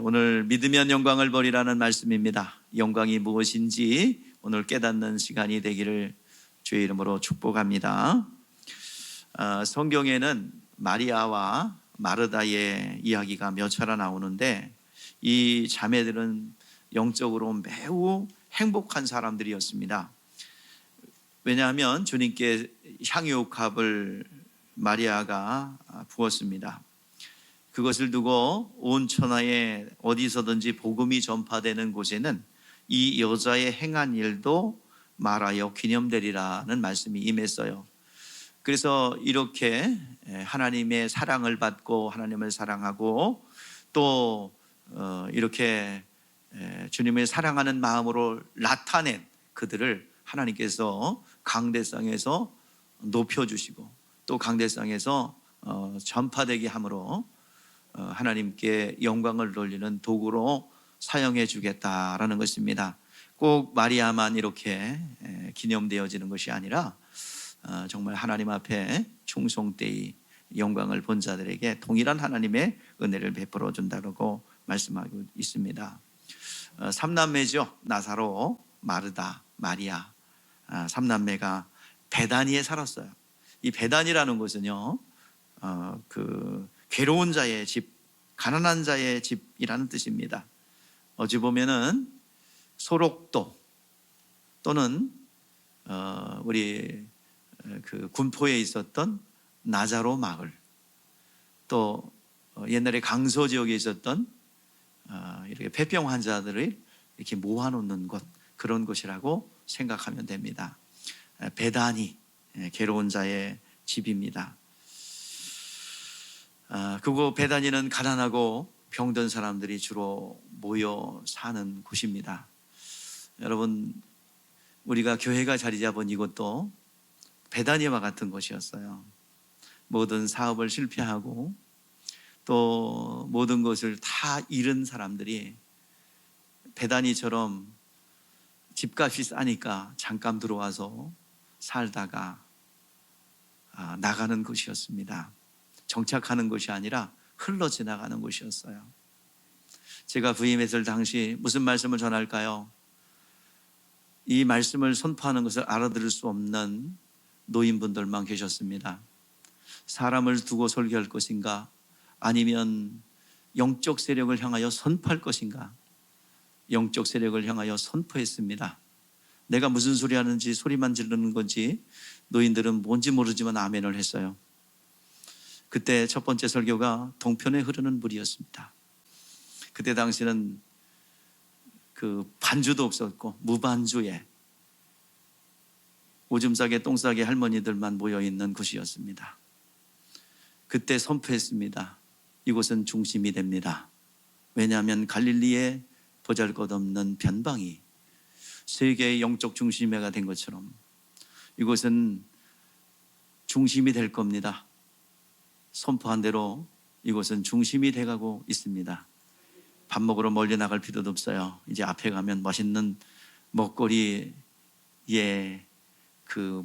오늘 믿으면 영광을 버리라는 말씀입니다. 영광이 무엇인지 오늘 깨닫는 시간이 되기를 주의 이름으로 축복합니다. 성경에는 마리아와 마르다의 이야기가 몇 차례 나오는데 이 자매들은 영적으로 매우 행복한 사람들이었습니다. 왜냐하면 주님께 향유옥합을 마리아가 부었습니다. 그것을 두고 온 천하에 어디서든지 복음이 전파되는 곳에는 이 여자의 행한 일도 말하여 기념되리라는 말씀이 임했어요. 그래서 이렇게 하나님의 사랑을 받고 하나님을 사랑하고 또 이렇게 주님을 사랑하는 마음으로 나타낸 그들을 하나님께서 강대상에서 높여주시고 또 강대상에서 전파되게 함으로 하나님께 영광을 돌리는 도구로 사용해 주겠다라는 것입니다. 꼭 마리아만 이렇게 기념되어지는 것이 아니라 정말 하나님 앞에 충성되이 영광을 본 자들에게 동일한 하나님의 은혜를 베풀어 준다고 말씀하고 있습니다. 삼남매죠. 나사로, 마르다, 마리아. 삼남매가 베다니에 살았어요. 이 베다니라는 곳은요, 괴로운 자의 집, 가난한 자의 집이라는 뜻입니다. 어찌 보면은 소록도 또는 우리 군포에 있었던 나자로 마을, 또 옛날에 강서 지역에 있었던 이렇게 폐병 환자들을 이렇게 모아놓는 곳, 그런 곳이라고 생각하면 됩니다. 베다니, 괴로운 자의 집입니다. 그곳 베다니는 가난하고 병든 사람들이 주로 모여 사는 곳입니다. 여러분, 우리가 교회가 자리 잡은 이곳도 베다니와 같은 곳이었어요. 모든 사업을 실패하고 또 모든 것을 다 잃은 사람들이 베다니처럼 집값이 싸니까 잠깐 들어와서 살다가 나가는 곳이었습니다. 정착하는 것이 아니라 흘러 지나가는 곳이었어요. 제가 부임했을 당시 무슨 말씀을 전할까요? 이 말씀을 선포하는 것을 알아들을 수 없는 노인분들만 계셨습니다. 사람을 두고 설교할 것인가, 아니면 영적 세력을 향하여 선포할 것인가? 영적 세력을 향하여 선포했습니다. 내가 무슨 소리 하는지 소리만 지르는 건지 노인들은 뭔지 모르지만 아멘을 했어요. 그때 첫 번째 설교가 동편에 흐르는 물이었습니다. 그때 당시는 반주도 없었고 무반주에 오줌 싸게 똥 싸게 할머니들만 모여있는 곳이었습니다. 그때 선포했습니다. 이곳은 중심이 됩니다. 왜냐하면 갈릴리에 보잘것없는 변방이 세계의 영적 중심회가 된 것처럼 이곳은 중심이 될 겁니다. 선포한 대로 이곳은 중심이 돼가고 있습니다. 밥 먹으러 멀리 나갈 필요도 없어요. 이제 앞에 가면 맛있는 먹거리의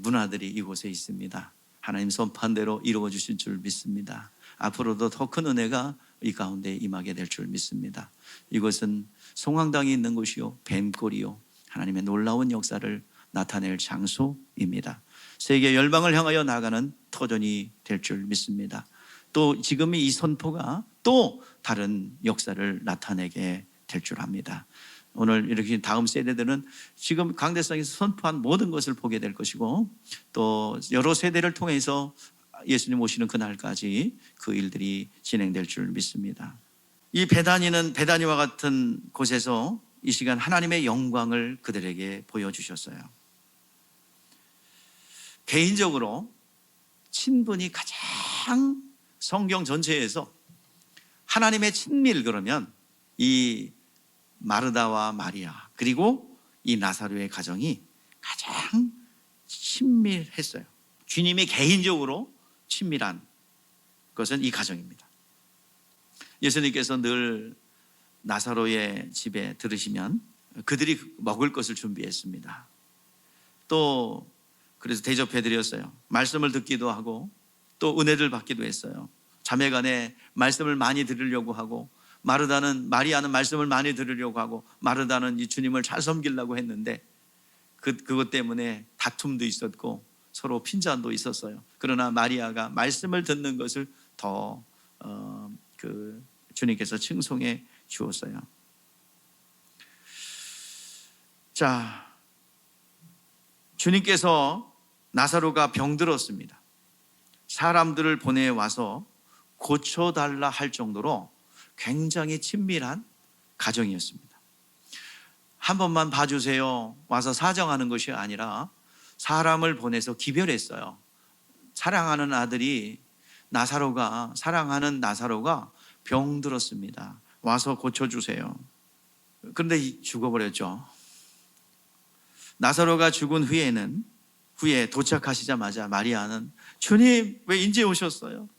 문화들이 이곳에 있습니다. 하나님 선포한 대로 이루어 주실 줄 믿습니다. 앞으로도 더 큰 은혜가 이 가운데 임하게 될 줄 믿습니다. 이곳은 송황당이 있는 곳이요, 뱀골이요, 하나님의 놀라운 역사를 나타낼 장소입니다. 세계 열방을 향하여 나가는 터전이 될 줄 믿습니다. 또 지금의 이 선포가 또 다른 역사를 나타내게 될 줄 압니다. 오늘 이렇게 다음 세대들은 지금 강대상에서 선포한 모든 것을 보게 될 것이고 또 여러 세대를 통해서 예수님 오시는 그날까지 그 일들이 진행될 줄 믿습니다. 이 베다니는 베다니와 같은 곳에서 이 시간 하나님의 영광을 그들에게 보여주셨어요. 개인적으로 친분이 가장 성경 전체에서 하나님의 친밀, 그러면 이 마르다와 마리아 그리고 이 나사로의 가정이 가장 친밀했어요. 주님이 개인적으로 친밀한 것은 이 가정입니다. 예수님께서 늘 나사로의 집에 들으시면 그들이 먹을 것을 준비했습니다. 또 그래서 대접해 드렸어요. 말씀을 듣기도 하고 또 은혜를 받기도 했어요. 자매간에 말씀을 많이 들으려고 하고 마리아는 말씀을 많이 들으려고 하고 마르다는 이 주님을 잘 섬기려고 했는데 그것 때문에 다툼도 있었고 서로 핀잔도 있었어요. 그러나 마리아가 말씀을 듣는 것을 더 주님께서 칭송해 주었어요. 자, 주님께서 나사로가 병들었습니다. 사람들을 보내와서 고쳐달라 할 정도로 굉장히 친밀한 가정이었습니다. 한 번만 봐주세요 와서 사정하는 것이 아니라 사람을 보내서 기별했어요. 사랑하는 나사로가 병들었습니다. 와서 고쳐주세요. 그런데 죽어버렸죠. 나사로가 죽은 후에 도착하시자마자 마리아는 주님 왜 이제 오셨어요?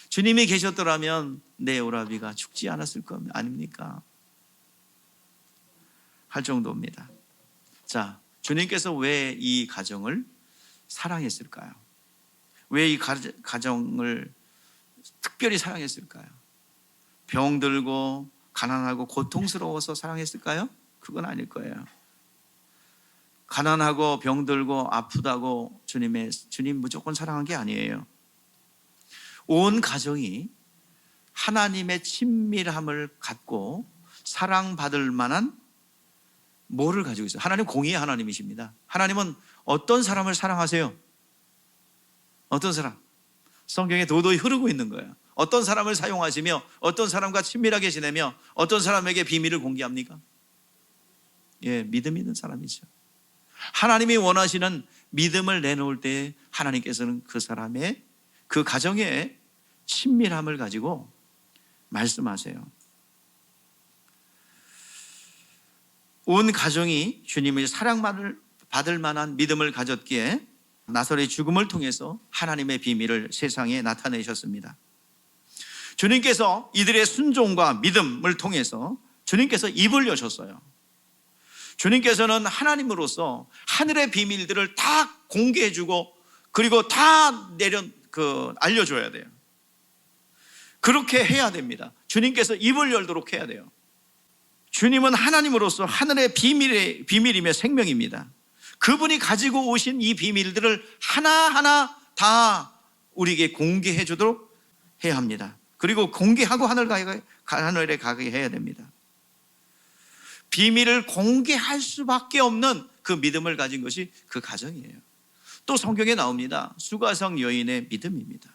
주님이 계셨더라면 내 오라비가 죽지 않았을 것 아닙니까? 할 정도입니다. 자, 주님께서 왜 이 가정을 사랑했을까요? 왜 이 가정을 특별히 사랑했을까요? 병들고 가난하고 고통스러워서 사랑했을까요? 그건 아닐 거예요. 가난하고 병들고 아프다고 주님 무조건 사랑한 게 아니에요. 온 가정이 하나님의 친밀함을 갖고 사랑받을 만한 뭐를 가지고 있어요? 하나님 공의의 하나님이십니다. 하나님은 어떤 사람을 사랑하세요? 어떤 사람? 성경에 도도히 흐르고 있는 거예요. 어떤 사람을 사용하시며 어떤 사람과 친밀하게 지내며 어떤 사람에게 비밀을 공개합니까? 믿음 있는 사람이죠. 하나님이 원하시는 믿음을 내놓을 때 하나님께서는 그 사람의 그 가정의 친밀함을 가지고 말씀하세요. 온 가정이 주님의 사랑받을 만한 믿음을 가졌기에 나사로의 죽음을 통해서 하나님의 비밀을 세상에 나타내셨습니다. 주님께서 이들의 순종과 믿음을 통해서 주님께서 입을 여셨어요. 주님께서는 하나님으로서 하늘의 비밀들을 다 공개해주고 그리고 다 알려줘야 돼요. 그렇게 해야 됩니다. 주님께서 입을 열도록 해야 돼요. 주님은 하나님으로서 하늘의 비밀이며 생명입니다. 그분이 가지고 오신 이 비밀들을 하나하나 다 우리에게 공개해 주도록 해야 합니다. 그리고 공개하고 하늘에 가게 해야 됩니다. 비밀을 공개할 수밖에 없는 그 믿음을 가진 것이 그 가정이에요. 또 성경에 나옵니다. 수가성 여인의 믿음입니다.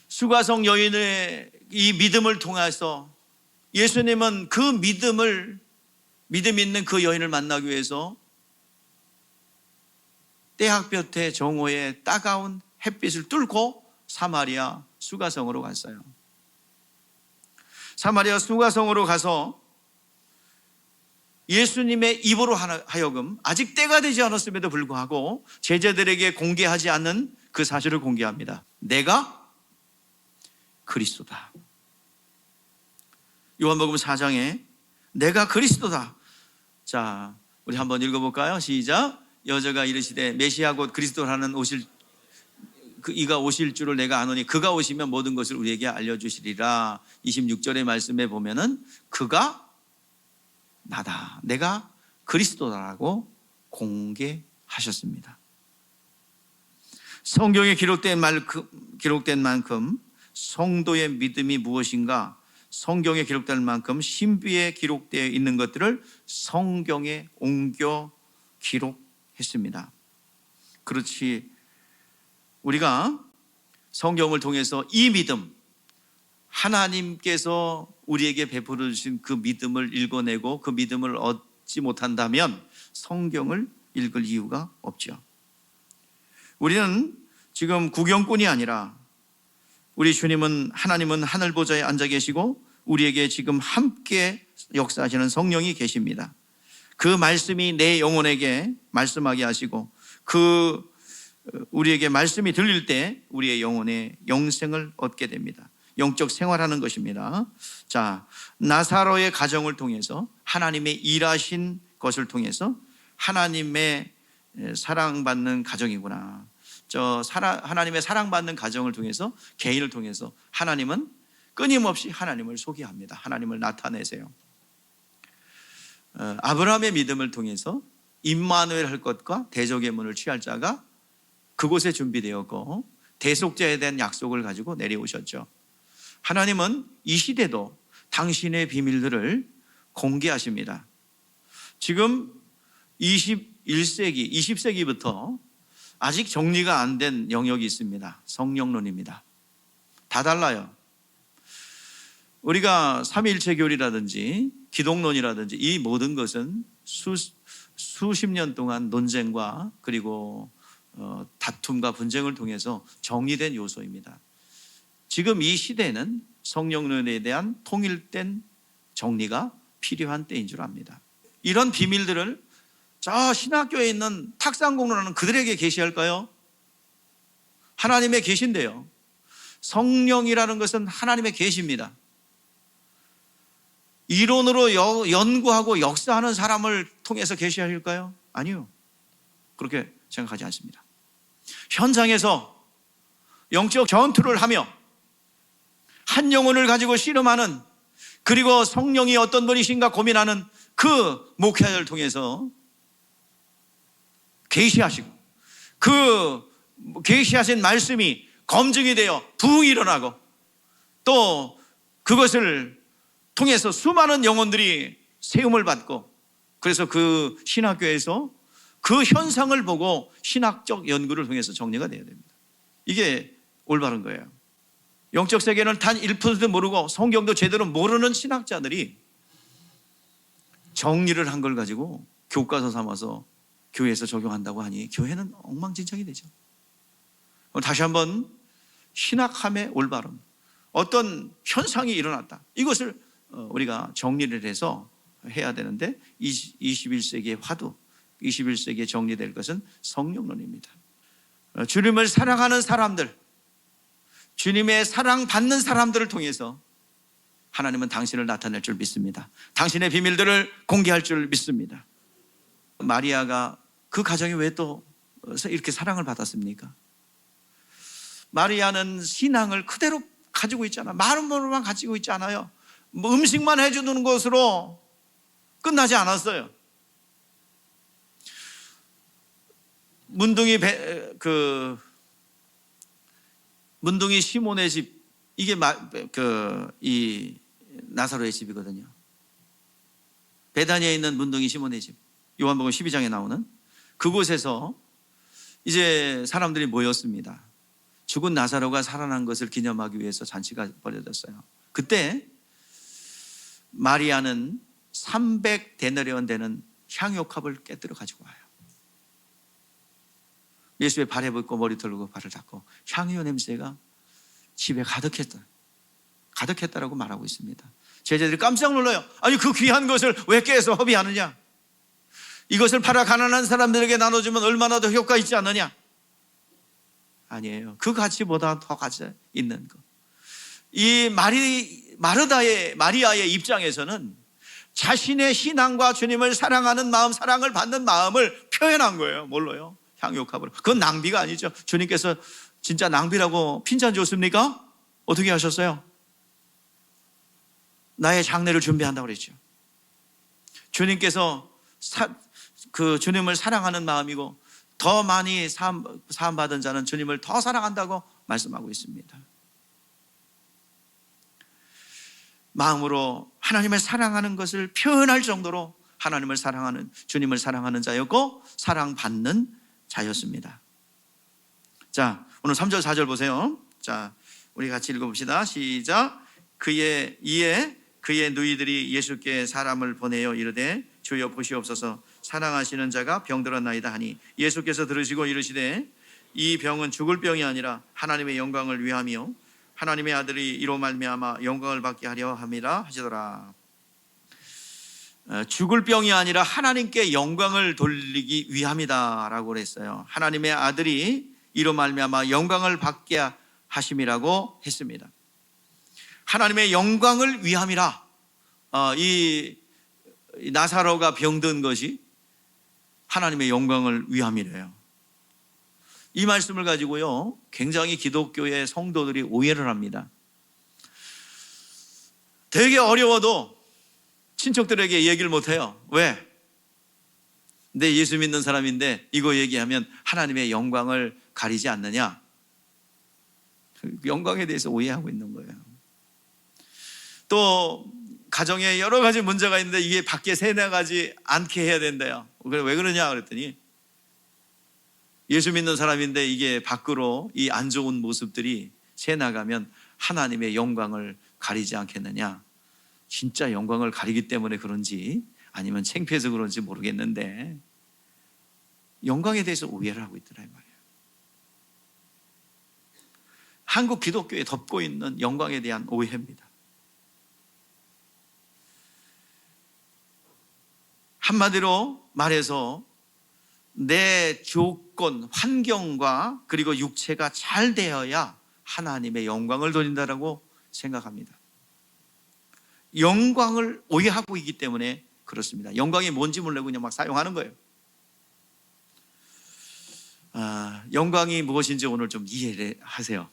수가성 여인의 이 믿음을 통해서 예수님은 그 믿음 있는 그 여인을 만나기 위해서 때학볕의 정오에 따가운 햇빛을 뚫고 사마리아 수가성으로 갔어요. 사마리아 수가성으로 가서 예수님의 입으로 하여금 아직 때가 되지 않았음에도 불구하고 제자들에게 공개하지 않는 그 사실을 공개합니다. 내가 그리스도다. 요한복음 4장에 내가 그리스도다. 자, 우리 한번 읽어볼까요? 시작. 여자가 이르시되 메시아 곧 그리스도라는 이가 오실 줄을 내가 아노니 그가 오시면 모든 것을 우리에게 알려주시리라. 26절의 말씀에 보면은 그가 나다. 내가 그리스도다라고 공개하셨습니다. 성경에 기록된 만큼 성도의 믿음이 무엇인가? 성경에 기록될 만큼 신비에 기록되어 있는 것들을 성경에 옮겨 기록했습니다. 그렇지, 우리가 성경을 통해서 이 믿음, 하나님께서 우리에게 베풀어 주신 그 믿음을 읽어내고 그 믿음을 얻지 못한다면 성경을 읽을 이유가 없죠. 우리는 지금 구경꾼이 아니라 우리 하나님은 하늘 보좌에 앉아 계시고 우리에게 지금 함께 역사하시는 성령이 계십니다. 그 말씀이 내 영혼에게 말씀하게 하시고 우리에게 말씀이 들릴 때 우리의 영혼에 영생을 얻게 됩니다. 영적 생활하는 것입니다. 자, 나사로의 가정을 통해서 하나님의 일하신 것을 통해서 하나님의 사랑받는 가정이구나. 하나님의 사랑받는 가정을 통해서 개인을 통해서 하나님은 끊임없이 하나님을 소개합니다. 하나님을 나타내세요. 아브라함의 믿음을 통해서 임마누엘 할 것과 대적의 문을 취할 자가 그곳에 준비되었고 대속자에 대한 약속을 가지고 내려오셨죠. 하나님은 이 시대도 당신의 비밀들을 공개하십니다. 지금 21세기, 20세기부터 아직 정리가 안 된 영역이 있습니다. 성령론입니다. 다 달라요. 우리가 삼위일체 교리라든지 기독론이라든지 이 모든 것은 수십 년 동안 논쟁과 그리고 다툼과 분쟁을 통해서 정리된 요소입니다. 지금 이 시대는 성령론에 대한 통일된 정리가 필요한 때인 줄 압니다. 이런 비밀들을 저 신학교에 있는 탁상공론하는 그들에게 계시할까요? 하나님의 계시인데요. 성령이라는 것은 하나님의 계시입니다. 이론으로 연구하고 역사하는 사람을 통해서 계시할까요? 아니요. 그렇게 생각하지 않습니다. 현장에서 영적 전투를 하며 한 영혼을 가지고 씨름하는, 그리고 성령이 어떤 분이신가 고민하는 그 목회자를 통해서 계시하시고 그 계시하신 말씀이 검증이 되어 부흥이 일어나고 또 그것을 통해서 수많은 영혼들이 세움을 받고, 그래서 그 신학교에서 그 현상을 보고 신학적 연구를 통해서 정리가 돼야 됩니다. 이게 올바른 거예요. 영적 세계는 단 1% 모르고 성경도 제대로 모르는 신학자들이 정리를 한 걸 가지고 교과서 삼아서 교회에서 적용한다고 하니 교회는 엉망진창이 되죠. 다시 한번 신학함의 올바름, 어떤 현상이 일어났다, 이것을 우리가 정리를 해서 해야 되는데 21세기의 화두, 21세기에 정리될 것은 성령론입니다. 주님을 사랑하는 사람들, 주님의 사랑받는 사람들을 통해서 하나님은 당신을 나타낼 줄 믿습니다. 당신의 비밀들을 공개할 줄 믿습니다. 마리아가 그 가정이 왜 또 이렇게 사랑을 받았습니까? 마리아는 신앙을 그대로 가지고 있잖아. 마음으로만 가지고 있지 않아요. 뭐 음식만 해주는 것으로 끝나지 않았어요. 문둥이 시몬의 집, 이게 이 나사로의 집이거든요. 베다니아에 있는 문둥이 시몬의 집, 요한복음 12장에 나오는 그곳에서 이제 사람들이 모였습니다. 죽은 나사로가 살아난 것을 기념하기 위해서 잔치가 벌어졌어요. 그때 마리아는 300데나리온 되는 향유컵을 깨뜨려 가지고 와요. 예수의 발에 붓고 머리 털고 발을 닦고 향유 냄새가 집에 가득했다라고 말하고 있습니다. 제자들이 깜짝 놀라요. 아니, 그 귀한 것을 왜 깨서 허비하느냐? 이것을 팔아 가난한 사람들에게 나눠주면 얼마나 더 효과 있지 않느냐? 아니에요. 그 가치보다 더 가치 있는 것. 이 마리아의 입장에서는 자신의 신앙과 주님을 사랑하는 마음, 사랑을 받는 마음을 표현한 거예요. 뭘로요? 향유컵으로. 그건 낭비가 아니죠. 주님께서 진짜 낭비라고 핀잔 줬습니까? 어떻게 하셨어요? 나의 장례를 준비한다고 그랬죠. 주님께서 그 주님을 사랑하는 마음이고 더 많이 사함받은 자는 주님을 더 사랑한다고 말씀하고 있습니다. 마음으로 하나님을 사랑하는 것을 표현할 정도로 하나님을 사랑하는, 주님을 사랑하는 자였고 사랑받는 자였습니다. 자, 오늘 3절 4절 보세요. 자, 우리 같이 읽어봅시다. 시작. 이에 그의 누이들이 예수께 사람을 보내어 이르되 주여 보시옵소서, 사랑하시는 자가 병들었나이다 하니 예수께서 들으시고 이르시되 이 병은 죽을 병이 아니라 하나님의 영광을 위함이요 하나님의 아들이 이로 말미암아 영광을 받게 하려 함이라 하시더라. 죽을 병이 아니라 하나님께 영광을 돌리기 위함이다 라고 그랬어요. 하나님의 아들이 이로 말미암아 영광을 받게 하심이라고 했습니다. 하나님의 영광을 위함이라. 이 나사로가 병든 것이 하나님의 영광을 위함이래요. 이 말씀을 가지고요 굉장히 기독교의 성도들이 오해를 합니다. 되게 어려워도 친척들에게 얘기를 못해요. 왜? 내 예수 믿는 사람인데 이거 얘기하면 하나님의 영광을 가리지 않느냐? 영광에 대해서 오해하고 있는 거예요. 또 가정에 여러 가지 문제가 있는데 이게 밖에 새나가지 않게 해야 된대요. 왜 그러냐 그랬더니 예수 믿는 사람인데 이게 밖으로 이 안 좋은 모습들이 새나가면 하나님의 영광을 가리지 않겠느냐. 진짜 영광을 가리기 때문에 그런지 아니면 창피해서 그런지 모르겠는데 영광에 대해서 오해를 하고 있더라 이 말이에요. 한국 기독교에 덮고 있는 영광에 대한 오해입니다. 한마디로 말해서 내 조건, 환경과 그리고 육체가 잘 되어야 하나님의 영광을 돌린다라고 생각합니다. 영광을 오해하고 있기 때문에 그렇습니다. 영광이 뭔지 모르고 그냥 막 사용하는 거예요. 영광이 무엇인지 오늘 좀 이해를 하세요.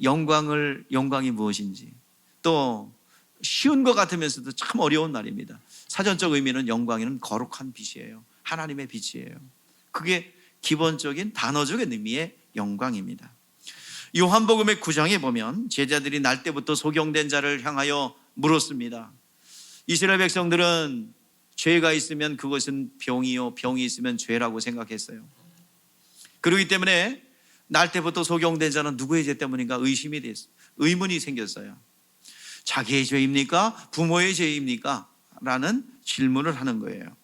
영광이 무엇인지, 또 쉬운 것 같으면서도 참 어려운 말입니다. 사전적 의미는 영광에는 거룩한 빛이에요. 하나님의 빛이에요. 그게 기본적인 단어적인 의미의 영광입니다. 요한복음의 9장에 보면 제자들이 날 때부터 소경된 자를 향하여 물었습니다. 이스라엘 백성들은 죄가 있으면 그것은 병이요, 병이 있으면 죄라고 생각했어요. 그렇기 때문에 날 때부터 소경된 자는 누구의 죄 때문인가 의심이 됐어요. 의문이 생겼어요. 자기의 죄입니까? 부모의 죄입니까? 라는 질문을 하는 거예요.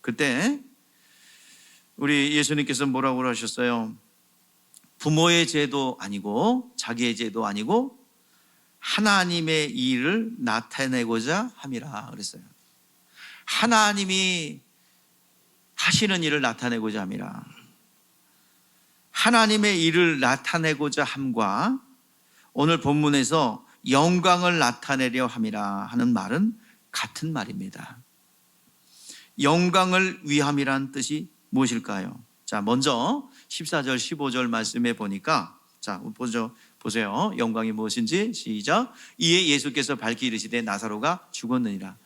그때 우리 예수님께서 뭐라고 하셨어요? 부모의 죄도 아니고 자기의 죄도 아니고 하나님의 일을 나타내고자 함이라 그랬어요. 하나님이 하시는 일을 나타내고자 함이라. 하나님의 일을 나타내고자 함과 오늘 본문에서 영광을 나타내려 함이라 하는 말은 같은 말입니다. 영광을 위함이란 뜻이 무엇일까요? 자, 먼저 14절 15절 말씀에 보니까, 자, 보세요. 영광이 무엇인지 시작. 이에 예수께서 밝히 이르시되 나사로가 죽었느니라.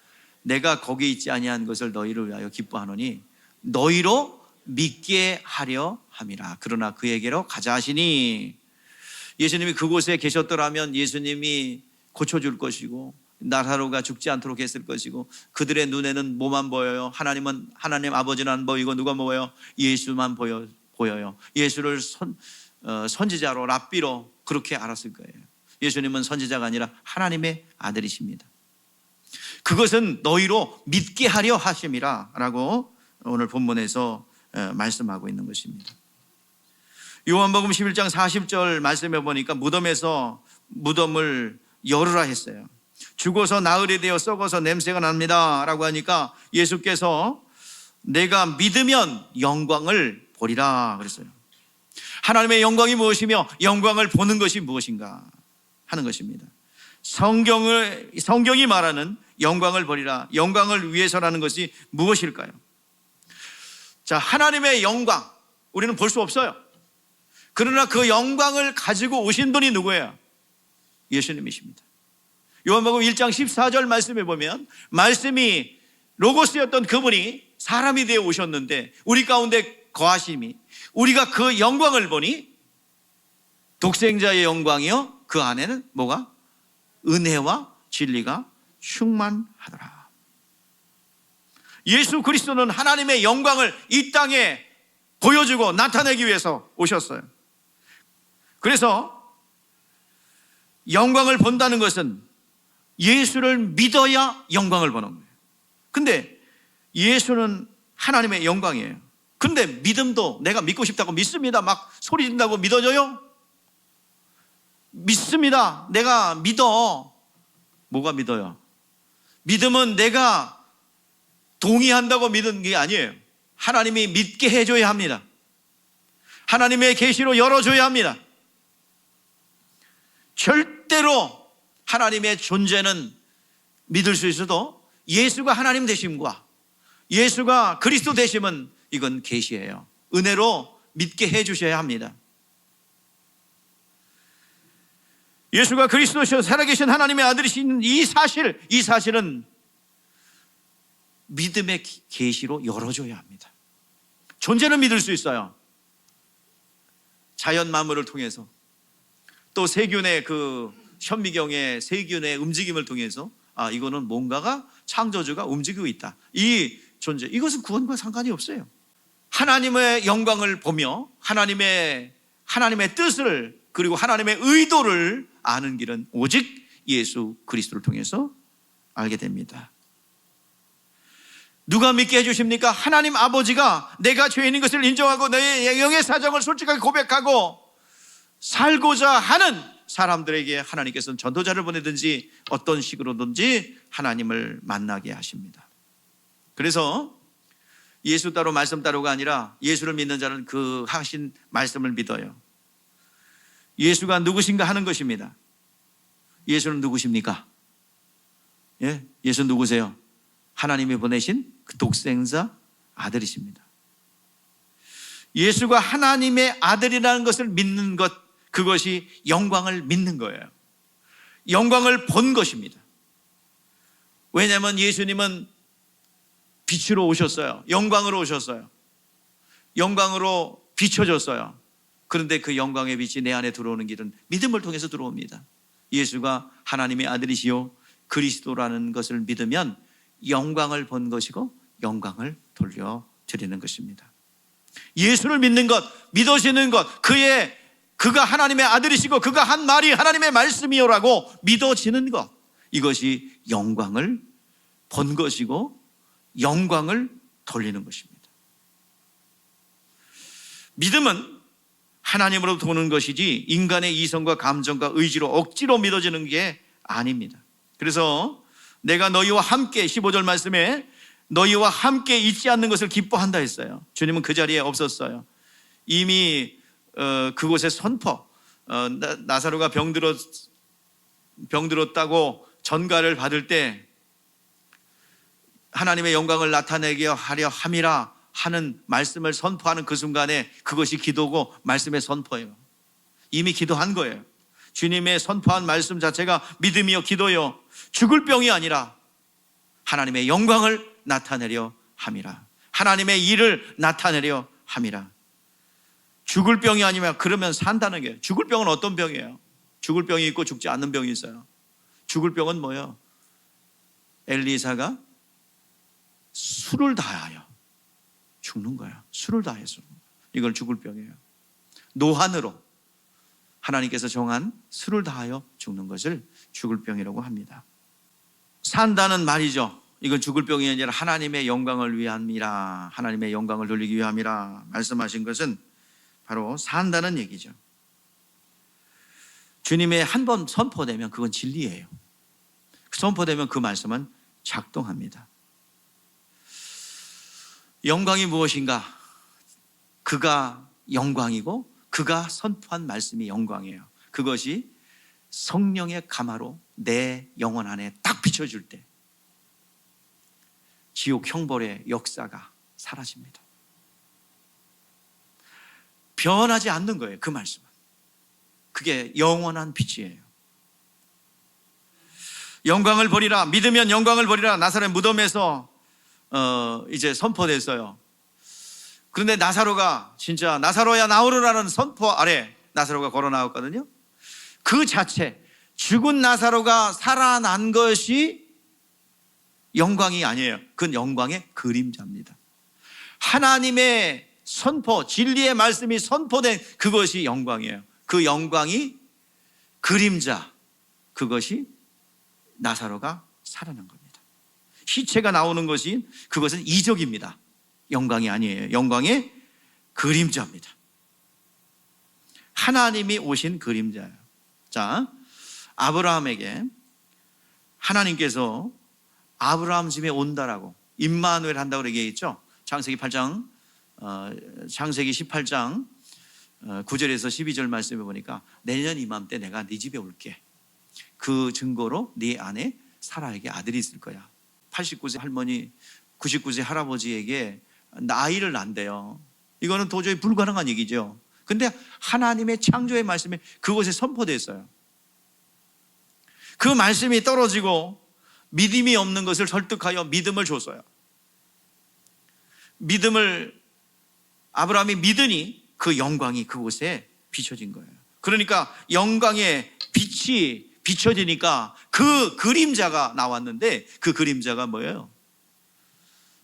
내가 거기 있지 아니한 것을 너희를 위하여 기뻐하노니 너희로 믿게 하려 함이라. 그러나 그에게로 가자 하시니, 예수님이 그곳에 계셨더라면 예수님이 고쳐줄 것이고 나사로가 죽지 않도록 했을 것이고, 그들의 눈에는 뭐만 보여요? 하나님 아버지는 안 보이고 누가 보여요? 예수만 보여요. 예수를 선지자로 랍비로 그렇게 알았을 거예요. 예수님은 선지자가 아니라 하나님의 아들이십니다. 그것은 너희로 믿게 하려 하심이라 라고 오늘 본문에서 말씀하고 있는 것입니다. 요한복음 11장 40절 말씀해 보니까 무덤에서 무덤을 열으라 했어요. 죽어서 나흘이 되어 썩어서 냄새가 납니다 라고 하니까 예수께서 내가 믿으면 영광을 보리라 그랬어요. 하나님의 영광이 무엇이며 영광을 보는 것이 무엇인가 하는 것입니다. 성경이 말하는 영광을 보리라, 영광을 위해서라는 것이 무엇일까요? 자, 하나님의 영광 우리는 볼 수 없어요. 그러나 그 영광을 가지고 오신 분이 누구예요? 예수님이십니다. 요한복음 1장 14절 말씀에 보면 말씀이 로고스였던 그분이 사람이 되어 오셨는데 우리 가운데 거하심이, 우리가 그 영광을 보니 독생자의 영광이요, 그 안에는 뭐가? 은혜와 진리가 충만하더라. 예수 그리스도는 하나님의 영광을 이 땅에 보여주고 나타내기 위해서 오셨어요. 그래서 영광을 본다는 것은 예수를 믿어야 영광을 보는 거예요. 근데 예수는 하나님의 영광이에요. 근데 믿음도 내가 믿고 싶다고 믿습니다 막 소리 진다고 믿어져요? 믿습니다. 내가 믿어. 뭐가 믿어요? 믿음은 내가 동의한다고 믿는 게 아니에요. 하나님이 믿게 해줘야 합니다. 하나님의 계시로 열어줘야 합니다. 절대로 하나님의 존재는 믿을 수 있어도 예수가 하나님 되심과 예수가 그리스도 되심은 이건 계시예요. 은혜로 믿게 해주셔야 합니다. 예수가 그리스도시요 살아계신 하나님의 아들이신 이 사실은 믿음의 계시로 열어줘야 합니다. 존재는 믿을 수 있어요. 자연 만물을 통해서, 또 세균의 현미경의 세균의 움직임을 통해서 이거는 뭔가가, 창조주가 움직이고 있다. 이 존재, 이것은 구원과 상관이 없어요. 하나님의 영광을 보며 하나님의 뜻을, 그리고 하나님의 의도를 아는 길은 오직 예수 그리스도를 통해서 알게 됩니다. 누가 믿게 해주십니까? 하나님 아버지가 내가 죄인인 것을 인정하고 내 영의 사정을 솔직하게 고백하고 살고자 하는 사람들에게 하나님께서는 전도자를 보내든지 어떤 식으로든지 하나님을 만나게 하십니다. 그래서 예수 따로 말씀 따로가 아니라 예수를 믿는 자는 그 하신 말씀을 믿어요. 예수가 누구신가 하는 것입니다. 예수는 누구십니까? 예? 예수 누구세요? 하나님이 보내신 그 독생자 아들이십니다. 예수가 하나님의 아들이라는 것을 믿는 것, 그것이 영광을 믿는 거예요. 영광을 본 것입니다. 왜냐하면 예수님은 빛으로 오셨어요. 영광으로 오셨어요. 영광으로 비춰졌어요. 그런데 그 영광의 빛이 내 안에 들어오는 길은 믿음을 통해서 들어옵니다. 예수가 하나님의 아들이시요 그리스도라는 것을 믿으면 영광을 본 것이고 영광을 돌려드리는 것입니다. 예수를 믿는 것, 믿으시는 것, 그가 하나님의 아들이시고 그가 한 말이 하나님의 말씀이요라고 믿어지는 것, 이것이 영광을 본 것이고 영광을 돌리는 것입니다. 믿음은 하나님으로부터 오는 것이지 인간의 이성과 감정과 의지로 억지로 믿어지는 게 아닙니다. 그래서 내가 너희와 함께, 15절 말씀에 너희와 함께 있지 않는 것을 기뻐한다 했어요. 주님은 그 자리에 없었어요. 이미 그곳에 선포, 나사로가 병들었다고 전가를 받을 때 하나님의 영광을 나타내게 하려 함이라 하는 말씀을 선포하는 그 순간에 그것이 기도고 말씀의 선포예요. 이미 기도한 거예요. 주님의 선포한 말씀 자체가 믿음이요 기도요, 죽을 병이 아니라 하나님의 영광을 나타내려 함이라, 하나님의 일을 나타내려 함이라. 죽을 병이 아니면 그러면 산다는 게, 죽을 병은 어떤 병이에요? 죽을 병이 있고 죽지 않는 병이 있어요. 죽을 병은 뭐예요? 엘리사가 술을 다하여 죽는 거야. 술을 다해서. 이걸 죽을 병이에요. 노한으로 하나님께서 정한 술을 다하여 죽는 것을 죽을 병이라고 합니다. 산다는 말이죠. 이건 죽을 병이 아니라 하나님의 영광을 위함이라, 하나님의 영광을 돌리기 위함이라 말씀하신 것은 바로 산다는 얘기죠. 주님의 한 번 선포되면 그건 진리예요. 선포되면 그 말씀은 작동합니다. 영광이 무엇인가? 그가 영광이고 그가 선포한 말씀이 영광이에요. 그것이 성령의 가마로 내 영혼 안에 딱 비춰줄 때 지옥 형벌의 역사가 사라집니다. 변하지 않는 거예요. 그 말씀은. 그게 영원한 빛이에요. 영광을 버리라, 믿으면 영광을 버리라. 나사로의 무덤에서 이제 선포됐어요. 그런데 나사로가 진짜 나사로야 나오르라는 선포 아래 나사로가 걸어 나왔거든요. 그 자체, 죽은 나사로가 살아난 것이 영광이 아니에요. 그건 영광의 그림자입니다. 하나님의 선포, 진리의 말씀이 선포된 그것이 영광이에요. 그 영광이 그림자, 그것이 나사로가 살아난 겁니다. 시체가 나오는 것이, 그것은 이적입니다. 영광이 아니에요. 영광의 그림자입니다. 하나님이 오신 그림자예요. 자, 아브라함에게 하나님께서 아브라함 집에 온다라고, 임마누엘 한다고 얘기했죠. 창세기 18장 9절에서 12절 말씀해 보니까 내년 이맘때 내가 네 집에 올게. 그 증거로 네 안에 사라에게 아들이 있을 거야. 89세 할머니, 99세 할아버지에게 아이를 낳는데요. 이거는 도저히 불가능한 얘기죠. 근데 하나님의 창조의 말씀이 그곳에 선포됐어요. 그 말씀이 떨어지고 믿음이 없는 것을 설득하여 믿음을 줬어요. 믿음을 아브라함이 믿으니 그 영광이 그곳에 비춰진 거예요. 그러니까 영광의 빛이 비춰지니까 그 그림자가 나왔는데, 그 그림자가 뭐예요?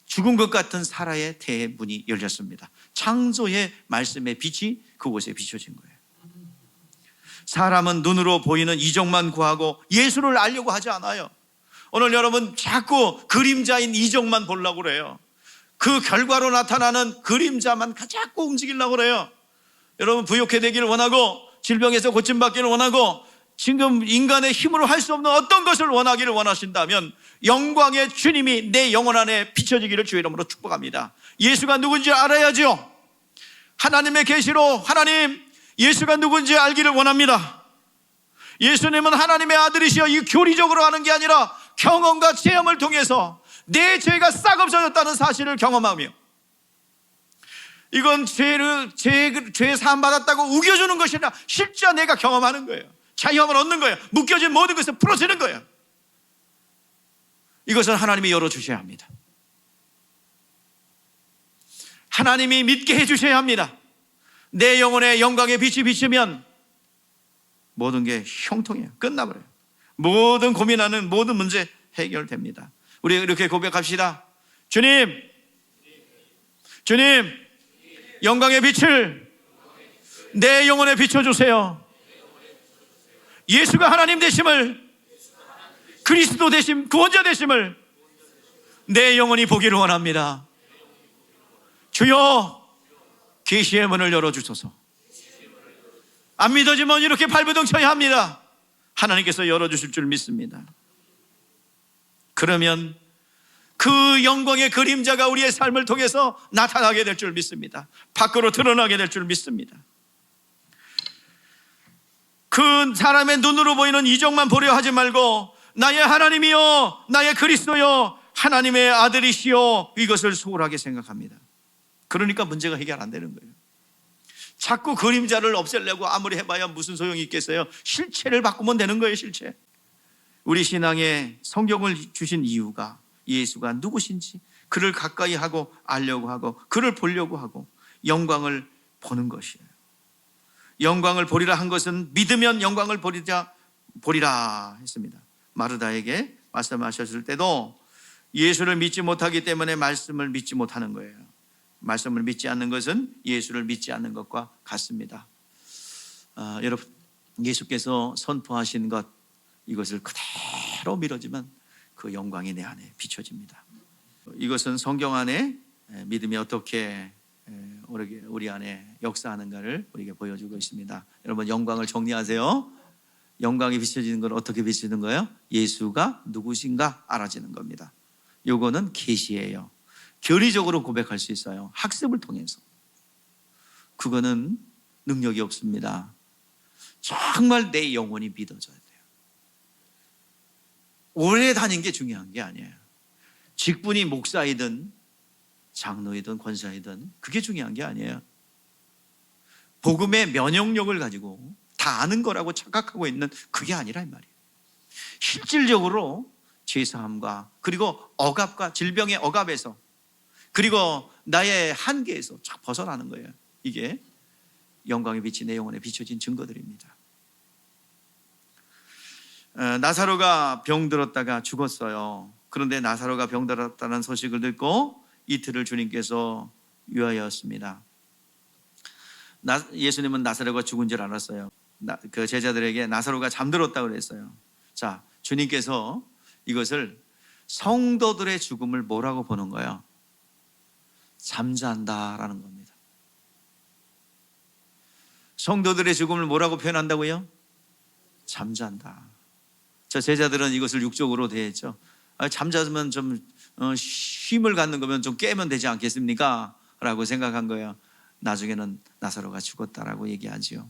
죽은 것 같은 사라의 대문이 열렸습니다. 창조의 말씀의 빛이 그곳에 비춰진 거예요. 사람은 눈으로 보이는 이적만 구하고 예수를 알려고 하지 않아요. 오늘 여러분 자꾸 그림자인 이적만 보려고 그래요. 그 결과로 나타나는 그림자만 자꾸 움직이려고 그래요. 여러분 부욕해 되기를 원하고, 질병에서 고침받기를 원하고, 지금 인간의 힘으로 할 수 없는 어떤 것을 원하기를 원하신다면 영광의 주님이 내 영혼 안에 비춰지기를 주의 이름으로 축복합니다. 예수가 누군지 알아야죠. 하나님의 계시로 하나님 예수가 누군지 알기를 원합니다. 예수님은 하나님의 아들이시여, 이 교리적으로 하는 게 아니라 경험과 체험을 통해서 내 죄가 싹 없어졌다는 사실을 경험하며, 이건 죄 사함 받았다고 우겨주는 것이 아니라 실제 내가 경험하는 거예요. 자유함을 얻는 거예요. 묶여진 모든 것을 풀어지는 거예요. 이것은 하나님이 열어주셔야 합니다. 하나님이 믿게 해주셔야 합니다. 내 영혼에 영광의 빛이 비치면 모든 게 형통해요. 끝나버려요. 모든 고민하는 모든 문제 해결됩니다. 우리 이렇게 고백합시다. 주님, 영광의 빛을 내 영혼에 비춰주세요. 예수가 하나님 되심을, 그리스도 되심, 구원자 되심을 내 영혼이 보기를 원합니다. 주여, 계시의 문을 열어주소서. 안 믿어지면 이렇게 발버둥 쳐야 합니다. 하나님께서 열어주실 줄 믿습니다. 그러면 그 영광의 그림자가 우리의 삶을 통해서 나타나게 될 줄 믿습니다. 밖으로 드러나게 될 줄 믿습니다. 그 사람의 눈으로 보이는 이적만 보려 하지 말고 나의 하나님이요, 나의 그리스도요, 하나님의 아들이시요, 이것을 소홀하게 생각합니다. 그러니까 문제가 해결 안 되는 거예요. 자꾸 그림자를 없애려고 아무리 해봐야 무슨 소용이 있겠어요? 실체를 바꾸면 되는 거예요. 실체. 우리 신앙에 성경을 주신 이유가 예수가 누구신지 그를 가까이 하고 알려고 하고 그를 보려고 하고 영광을 보는 것이에요. 영광을 보리라 한 것은 믿으면 영광을 보리라 했습니다. 마르다에게 말씀하셨을 때도 예수를 믿지 못하기 때문에 말씀을 믿지 못하는 거예요. 말씀을 믿지 않는 것은 예수를 믿지 않는 것과 같습니다. 여러분, 예수께서 선포하신 것, 이것을 그대로 믿어지면 그 영광이 내 안에 비춰집니다. 이것은 성경 안에 믿음이 어떻게 우리 안에 역사하는가를 우리에게 보여주고 있습니다. 여러분, 영광을 정리하세요. 영광이 비춰지는 건 어떻게 비춰지는 거예요? 예수가 누구신가 알아지는 겁니다. 요거는 계시예요. 교리적으로 고백할 수 있어요. 학습을 통해서. 그거는 능력이 없습니다. 정말 내 영혼이 믿어져야 돼요. 오래 다닌 게 중요한 게 아니에요. 직분이 목사이든 장로이든 권사이든 그게 중요한 게 아니에요. 복음의 면역력을 가지고 다 아는 거라고 착각하고 있는 그게 아니라 이 말이에요. 실질적으로 죄사함과 그리고 억압과 질병의 억압에서 그리고 나의 한계에서 쫙 벗어나는 거예요. 이게 영광의 빛이 내 영혼에 비춰진 증거들입니다. 나사로가 병들었다가 죽었어요. 그런데 나사로가 병들었다는 소식을 듣고 이틀을 주님께서 유하였습니다. 예수님은 나사로가 죽은 줄 알았어요. 그 제자들에게 나사로가 잠들었다고 그랬어요. 자, 주님께서 이것을 성도들의 죽음을 뭐라고 보는 거예요? 잠잔다라는 겁니다. 성도들의 죽음을 뭐라고 표현한다고요? 잠잔다. 저 제자들은 이것을 육적으로 대했죠. 잠자면 좀 쉼을 갖는 거면 좀 깨면 되지 않겠습니까? 라고 생각한 거예요. 나중에는 나사로가 죽었다라고 얘기하지요.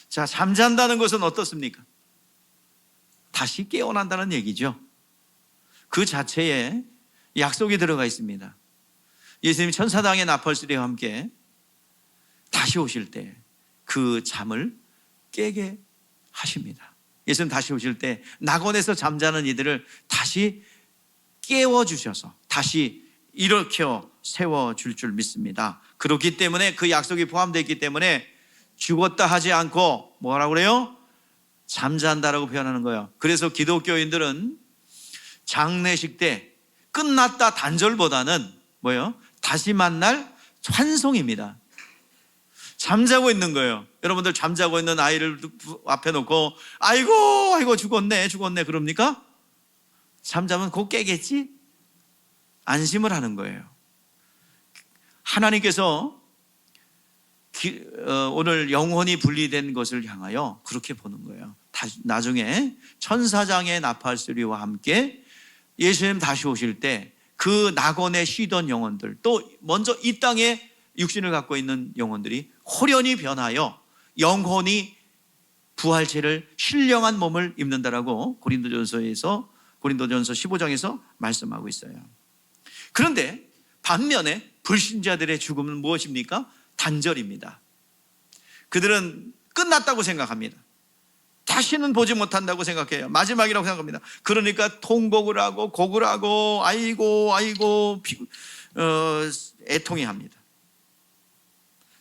자, 잠잔다는 것은 어떻습니까? 다시 깨어난다는 얘기죠. 그 자체에 약속이 들어가 있습니다. 예수님이 천사당의 나팔소리와 함께 다시 오실 때 그 잠을 깨게 하십니다. 예수님 다시 오실 때 낙원에서 잠자는 이들을 다시 깨워주셔서 다시 일으켜 세워줄 줄 믿습니다. 그렇기 때문에 그 약속이 포함되어 있기 때문에 죽었다 하지 않고 뭐라고 그래요? 잠잔다라고 표현하는 거예요. 그래서 기독교인들은 장례식 때 끝났다 단절보다는 뭐예요? 다시 만날 환송입니다. 잠자고 있는 거예요. 여러분들 잠자고 있는 아이를 앞에 놓고 아이고 죽었네 그럽니까? 잠자면 곧 깨겠지? 안심을 하는 거예요. 하나님께서 오늘 영혼이 분리된 것을 향하여 그렇게 보는 거예요. 나중에 천사장의 나팔소리와 함께 예수님 다시 오실 때 그 낙원에 쉬던 영혼들, 또 먼저 이 땅에 육신을 갖고 있는 영혼들이 호련히 변하여 영혼이 부활체를 신령한 몸을 입는다라고 고린도전서 15장에서 말씀하고 있어요. 그런데 반면에 불신자들의 죽음은 무엇입니까? 단절입니다. 그들은 끝났다고 생각합니다. 다시는 보지 못한다고 생각해요. 마지막이라고 생각합니다. 그러니까 통곡을 하고 곡을 하고 아이고 애통해합니다.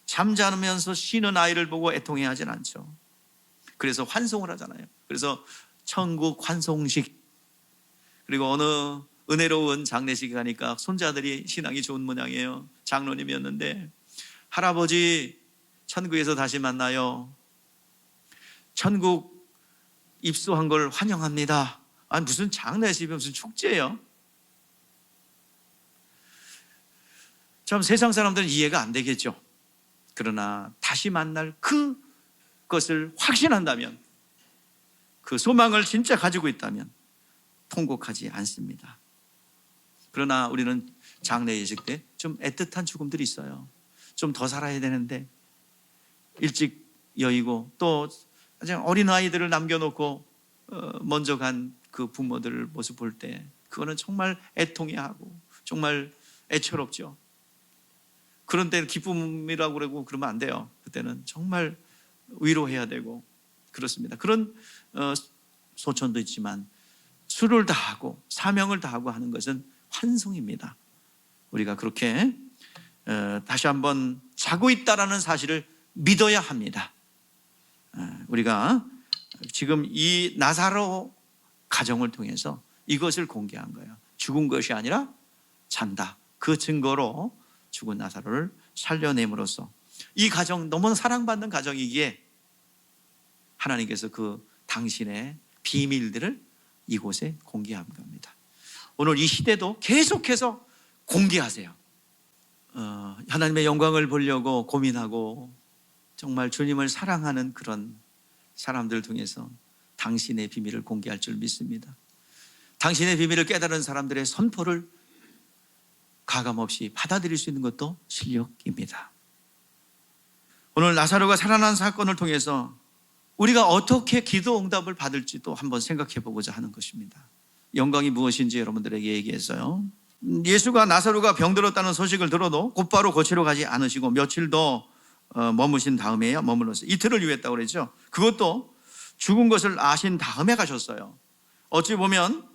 잠자면서 쉬는 아이를 보고 애통해하진 않죠. 그래서 환송을 하잖아요. 그래서 천국 환송식, 그리고 어느 은혜로운 장례식에 가니까 손자들이 신앙이 좋은 모양이에요. 장로님이었는데 할아버지 천국에서 다시 만나요. 천국 입소한 걸 환영합니다. 아니 무슨 장례식이 무슨 축제예요? 참 세상 사람들은 이해가 안 되겠죠. 그러나 다시 만날 그것을 확신한다면, 그 소망을 진짜 가지고 있다면 통곡하지 않습니다. 그러나 우리는 장례 예식 때 좀 애틋한 죽음들이 있어요. 좀 더 살아야 되는데 일찍 여의고 또 어린 아이들을 남겨놓고 먼저 간 그 부모들 모습 볼 때 그거는 정말 애통해 하고 정말 애처롭죠. 그런 때는 기쁨이라고 그러고 그러면 안 돼요. 그때는 정말 위로해야 되고 그렇습니다. 그런 소천도 있지만 수를 다하고 사명을 다하고 하는 것은 환송입니다. 우리가 그렇게 다시 한번 자고 있다라는 사실을 믿어야 합니다. 우리가 지금 이 나사로 가정을 통해서 이것을 공개한 거예요. 죽은 것이 아니라 잔다. 그 증거로 죽은 나사로를 살려냄으로써 이 가정 너무나 사랑받는 가정이기에 하나님께서 그 당신의 비밀들을 이곳에 공개한 겁니다. 오늘 이 시대도 계속해서 공개하세요. 하나님의 영광을 보려고 고민하고 정말 주님을 사랑하는 그런 사람들을 통해서 당신의 비밀을 공개할 줄 믿습니다. 당신의 비밀을 깨달은 사람들의 선포를 가감없이 받아들일 수 있는 것도 실력입니다. 오늘 나사로가 살아난 사건을 통해서 우리가 어떻게 기도 응답을 받을지도 한번 생각해 보고자 하는 것입니다. 영광이 무엇인지 여러분들에게 얘기했어요. 예수가 나사로가 병들었다는 소식을 들어도 곧바로 고치러 가지 않으시고 며칠 더 머무신 다음에야 머물렀어요. 이틀을 유했다고 그랬죠. 그것도 죽은 것을 아신 다음에 가셨어요. 어찌 보면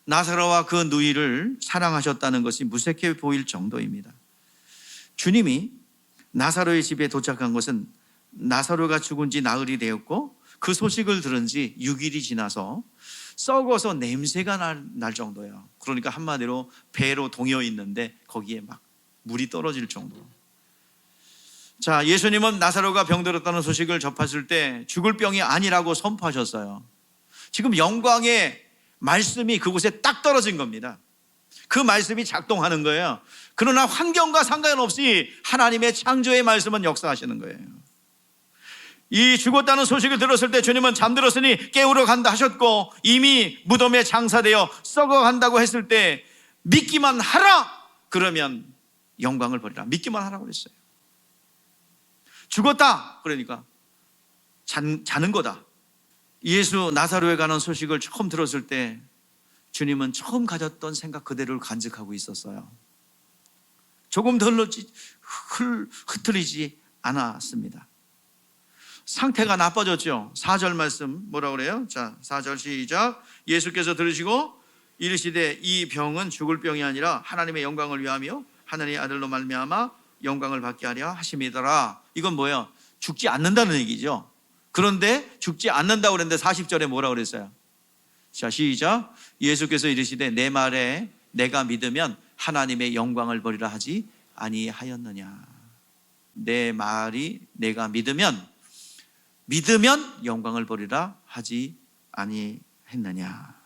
나사로와 그 누이를 사랑하셨다는 것이 무색해 보일 정도입니다. 주님이 나사로의 집에 도착한 것은 나사로가 죽은 지 나흘이 되었고 그 소식을 들은 지 6일이 지나서 썩어서 냄새가 날 정도예요. 그러니까 한마디로 배로 동여 있는데 거기에 막 물이 떨어질 정도로. 자, 예수님은 나사로가 병들었다는 소식을 접하실 때 죽을 병이 아니라고 선포하셨어요. 지금 영광의 말씀이 그곳에 딱 떨어진 겁니다. 그 말씀이 작동하는 거예요. 그러나 환경과 상관없이 하나님의 창조의 말씀은 역사하시는 거예요. 이 죽었다는 소식을 들었을 때 주님은 잠들었으니 깨우러 간다 하셨고 이미 무덤에 장사되어 썩어간다고 했을 때 믿기만 하라! 그러면 영광을 버리라. 믿기만 하라고 그랬어요. 죽었다! 그러니까 자는 거다. 예수 나사로에 관한 소식을 처음 들었을 때 주님은 처음 가졌던 생각 그대로를 간직하고 있었어요. 조금 더 흐트리지 않았습니다. 상태가 나빠졌죠. 4절 말씀 뭐라고 그래요? 자, 4절 시작. 예수께서 들으시고 이르시되 이 병은 죽을 병이 아니라 하나님의 영광을 위하며 하나님의 아들로 말미암아 영광을 받게 하려 하심이더라. 이건 뭐예요? 죽지 않는다는 얘기죠. 그런데 죽지 않는다고 그랬는데 40절에 뭐라고 그랬어요? 자, 시작. 예수께서 이르시되 내 말에 내가 믿으면 하나님의 영광을 버리라 하지 아니하였느냐. 내 말이 내가 믿으면 영광을 버리라 하지 아니했느냐.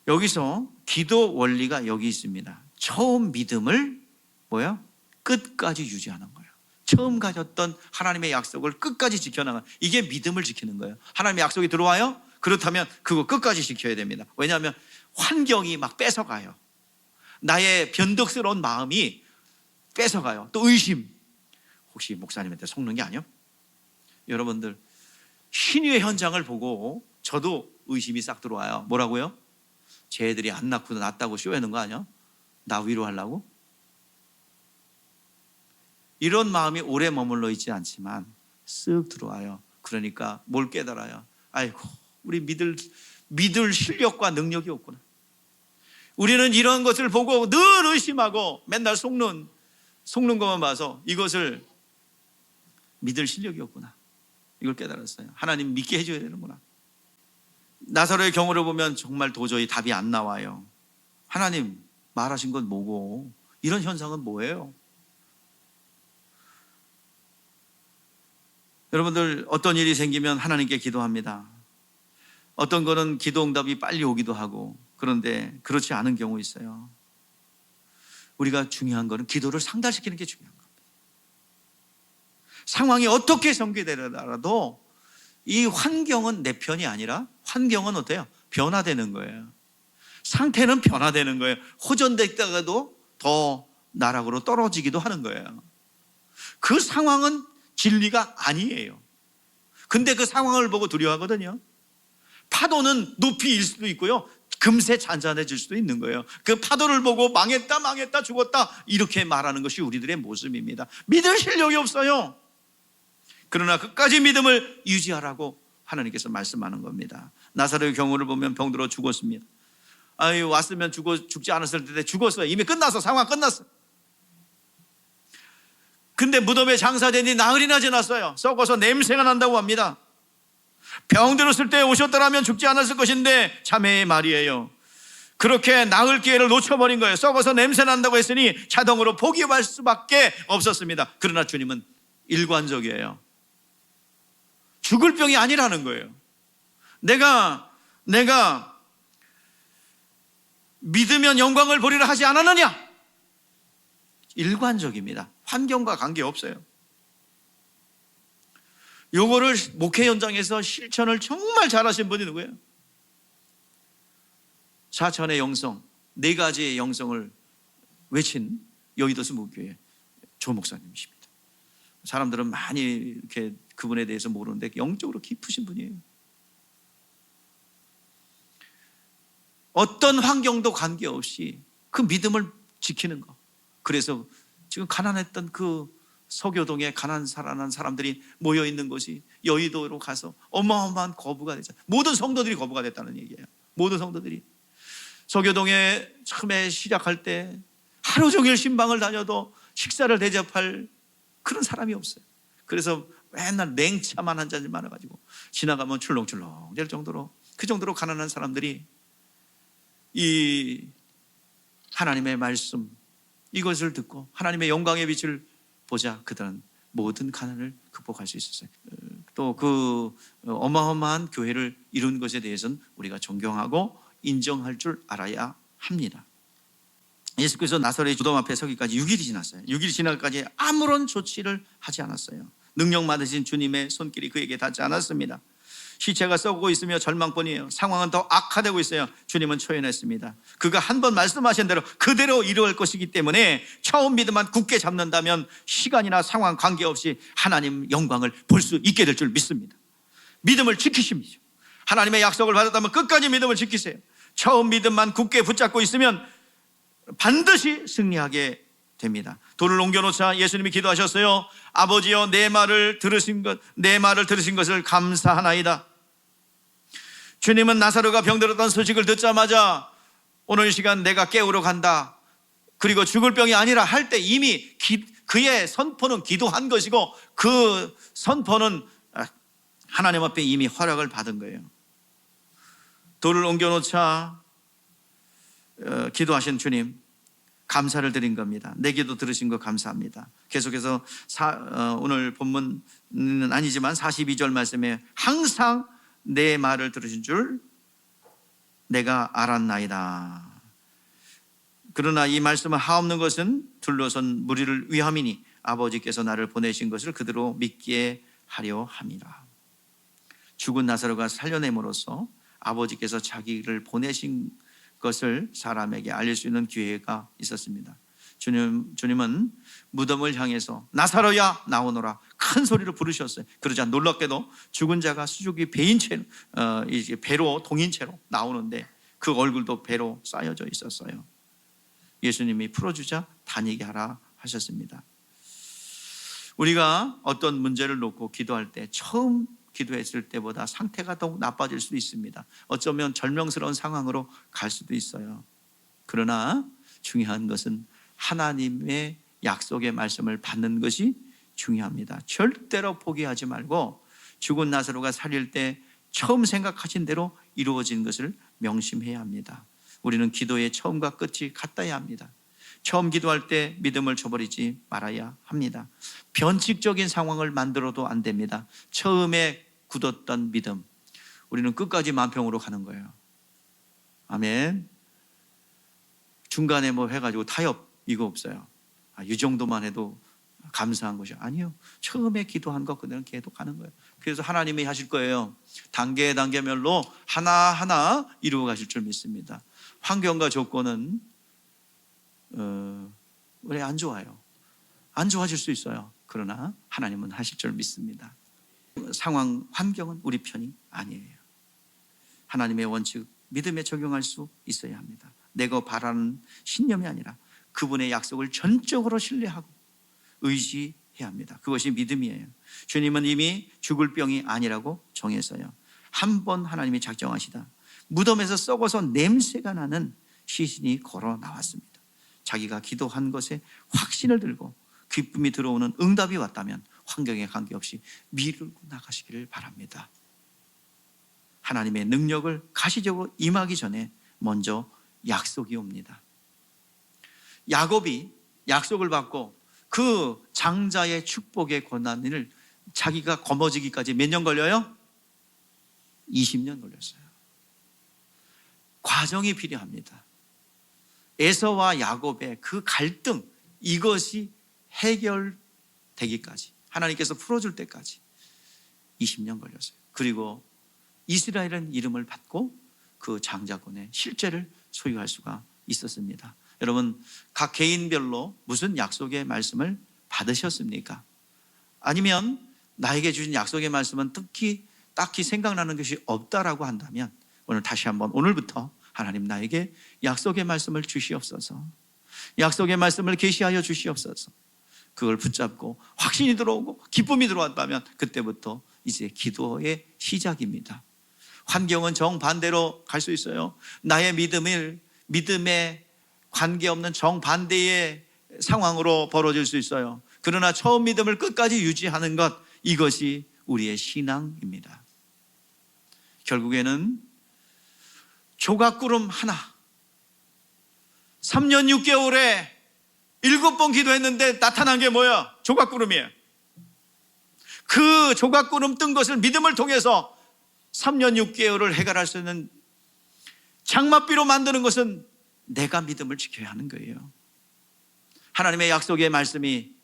여기서 기도 원리가 여기 있습니다. 처음 믿음을 뭐야? 끝까지 유지하는 거예요. 처음 가졌던 하나님의 약속을 끝까지 지켜나가는, 이게 믿음을 지키는 거예요. 하나님의 약속이 들어와요? 그렇다면 그거 끝까지 지켜야 됩니다. 왜냐하면 환경이 막 뺏어가요. 나의 변덕스러운 마음이 뺏어가요. 또 의심. 혹시 목사님한테 속는 게 아니요? 여러분들 신유의 현장을 보고 저도 의심이 싹 들어와요. 뭐라고요? 쟤들이 안 낳고 낳았다고 쇼하는 거 아니야? 나 위로하려고? 이런 마음이 오래 머물러 있지 않지만 쓱 들어와요. 그러니까 뭘 깨달아요? 아이고, 우리 믿을 실력과 능력이 없구나. 우리는 이런 것을 보고 늘 의심하고 맨날 속는 것만 봐서 이것을 믿을 실력이 없구나. 이걸 깨달았어요. 하나님 믿게 해줘야 되는구나. 나사로의 경우를 보면 정말 도저히 답이 안 나와요. 하나님 말하신 건 뭐고, 이런 현상은 뭐예요? 여러분들 어떤 일이 생기면 하나님께 기도합니다. 어떤 거는 기도 응답이 빨리 오기도 하고, 그런데 그렇지 않은 경우 있어요. 우리가 중요한 거는 기도를 상달시키는 게 중요한 겁니다. 상황이 어떻게 전개되더라도 이 환경은 내 편이 아니라 환경은 어때요? 변화되는 거예요. 상태는 변화되는 거예요. 호전됐다가도 더 나락으로 떨어지기도 하는 거예요. 그 상황은 진리가 아니에요. 근데 그 상황을 보고 두려워하거든요. 파도는 높이일 수도 있고요, 금세 잔잔해질 수도 있는 거예요. 그 파도를 보고 망했다 죽었다 이렇게 말하는 것이 우리들의 모습입니다. 믿을 실력이 없어요. 그러나 끝까지 믿음을 유지하라고 하나님께서 말씀하는 겁니다. 나사로의 경우를 보면 병들어 죽었습니다. 아유, 왔으면 죽지 않았을 텐데 죽었어요. 이미 끝났어. 상황 끝났어. 근데 무덤에 장사되니 나흘이나 지났어요. 썩어서 냄새가 난다고 합니다. 병들었을 때 오셨더라면 죽지 않았을 것인데 자매의 말이에요. 그렇게 나을 기회를 놓쳐버린 거예요. 썩어서 냄새 난다고 했으니 자동으로 포기할 수밖에 없었습니다. 그러나 주님은 일관적이에요. 죽을 병이 아니라는 거예요. 내가 믿으면 영광을 보리라 하지 않았느냐? 일관적입니다. 환경과 관계없어요. 요거를 목회 현장에서 실천을 정말 잘하신 분이 누구예요? 사천의 영성, 4가지의 영성을 외친 여의도수 목교회 조 목사님이십니다. 사람들은 많이 이렇게 그분에 대해서 모르는데 영적으로 깊으신 분이에요. 어떤 환경도 관계없이 그 믿음을 지키는 거. 그래서 지금 가난했던 그 서교동에 가난한 사람들이 모여있는 곳이 여의도로 가서 어마어마한 거부가 되죠. 모든 성도들이 거부가 됐다는 얘기예요. 모든 성도들이. 서교동에 처음에 시작할 때 하루 종일 신방을 다녀도 식사를 대접할 그런 사람이 없어요. 그래서 맨날 냉차만 한 잔이 많아가지고 지나가면 출렁출렁 될 정도로, 그 정도로 가난한 사람들이 이 하나님의 말씀, 이것을 듣고 하나님의 영광의 빛을 보자 그들은 모든 가난을 극복할 수 있었어요. 또 그 어마어마한 교회를 이룬 것에 대해서는 우리가 존경하고 인정할 줄 알아야 합니다. 예수께서 나사렛 무덤 앞에 서기까지 6일이 지났어요. 6일이 지나기까지 아무런 조치를 하지 않았어요. 능력 받으신 주님의 손길이 그에게 닿지 않았습니다. 시체가 썩고 있으며 절망뿐이에요. 상황은 더 악화되고 있어요. 주님은 초연했습니다. 그가 한 번 말씀하신 대로 그대로 이루어질 것이기 때문에 처음 믿음만 굳게 잡는다면 시간이나 상황 관계없이 하나님 영광을 볼 수 있게 될 줄 믿습니다. 믿음을 지키십니다. 하나님의 약속을 받았다면 끝까지 믿음을 지키세요. 처음 믿음만 굳게 붙잡고 있으면 반드시 승리하게 됩니다. 돌을 옮겨놓자 예수님이 기도하셨어요. 아버지여 내 말을 들으신 것을 감사하나이다. 주님은 나사로가 병들었던 소식을 듣자마자 오늘 이 시간 내가 깨우러 간다, 그리고 죽을 병이 아니라 할 때 이미 그의 선포는 기도한 것이고 그 선포는 하나님 앞에 이미 허락을 받은 거예요. 돌을 옮겨놓자 기도하신 주님 감사를 드린 겁니다. 내 기도 들으신 거 감사합니다. 계속해서 오늘 본문은 아니지만 42절 말씀에 항상 내 말을 들으신 줄 내가 알았나이다. 그러나 이 말씀은 하옵는 것은 둘러선 무리를 위함이니 아버지께서 나를 보내신 것을 그대로 믿게 하려 함이라. 죽은 나사로가 살려냄으로써 아버지께서 자기를 보내신 것을 사람에게 알릴 수 있는 기회가 있었습니다. 주님은 무덤을 향해서 나사로야 나오너라 큰 소리로 부르셨어요. 그러자 놀랍게도 죽은 자가 수족이 배인 채로 배로 동인 채로 나오는데 그 얼굴도 배로 쌓여져 있었어요. 예수님이 풀어주자 다니게 하라 하셨습니다. 우리가 어떤 문제를 놓고 기도할 때 처음 기도했을 때보다 상태가 더욱 나빠질 수도 있습니다. 어쩌면 절명스러운 상황으로 갈 수도 있어요. 그러나 중요한 것은 하나님의 약속의 말씀을 받는 것이 중요합니다. 절대로 포기하지 말고 죽은 나사로가 살릴 때 처음 생각하신 대로 이루어진 것을 명심해야 합니다. 우리는 기도의 처음과 끝이 같아야 합니다. 처음 기도할 때 믿음을 저버리지 말아야 합니다. 변칙적인 상황을 만들어도 안 됩니다. 처음에 굳었던 믿음, 우리는 끝까지 만평으로 가는 거예요. 아멘. 중간에 뭐 해가지고 타협 이거 없어요. 이 정도만 해도 감사한 것이 아니요. 처음에 기도한 것 그대로 계속 가는 거예요. 그래서 하나님이 하실 거예요. 단계별로 하나하나 이루어 가실 줄 믿습니다. 환경과 조건은 왜 안 좋아요? 안 좋아질 수 있어요. 그러나 하나님은 하실 줄 믿습니다. 상황, 환경은 우리 편이 아니에요. 하나님의 원칙, 믿음에 적용할 수 있어야 합니다. 내가 바라는 신념이 아니라 그분의 약속을 전적으로 신뢰하고 의지해야 합니다. 그것이 믿음이에요. 주님은 이미 죽을 병이 아니라고 정했어요. 한 번 하나님이 작정하시다 무덤에서 썩어서 냄새가 나는 시신이 걸어 나왔습니다. 자기가 기도한 것에 확신을 들고 기쁨이 들어오는 응답이 왔다면 환경에 관계없이 밀고 나가시기를 바랍니다. 하나님의 능력을 가시적으로 임하기 전에 먼저 약속이 옵니다. 야곱이 약속을 받고 그 장자의 축복의 권한을 자기가 거머쥐기까지 몇 년 걸려요? 20년 걸렸어요. 과정이 필요합니다. 에서와 야곱의 그 갈등, 이것이 해결되기까지, 하나님께서 풀어줄 때까지 20년 걸렸어요. 그리고 이스라엘은 이름을 받고 그 장자권의 실제를 소유할 수가 있었습니다. 여러분, 각 개인별로 무슨 약속의 말씀을 받으셨습니까? 아니면 나에게 주신 약속의 말씀은 딱히 생각나는 것이 없다라고 한다면 오늘 다시 한번, 오늘부터 하나님 나에게 약속의 말씀을 주시옵소서, 약속의 말씀을 계시하여 주시옵소서. 그걸 붙잡고 확신이 들어오고 기쁨이 들어왔다면 그때부터 이제 기도의 시작입니다. 환경은 정반대로 갈 수 있어요. 나의 믿음에 관계없는 정반대의 상황으로 벌어질 수 있어요. 그러나 처음 믿음을 끝까지 유지하는 것, 이것이 우리의 신앙입니다. 결국에는 조각구름 하나, 3년 6개월에 7번 기도했는데 나타난 게 뭐야? 조각구름이에요. 그 조각구름 뜬 것을 믿음을 통해서 3년 6개월을 해결할 수 있는 장맛비로 만드는 것은 내가 믿음을 지켜야 하는 거예요. 하나님의 약속의 말씀이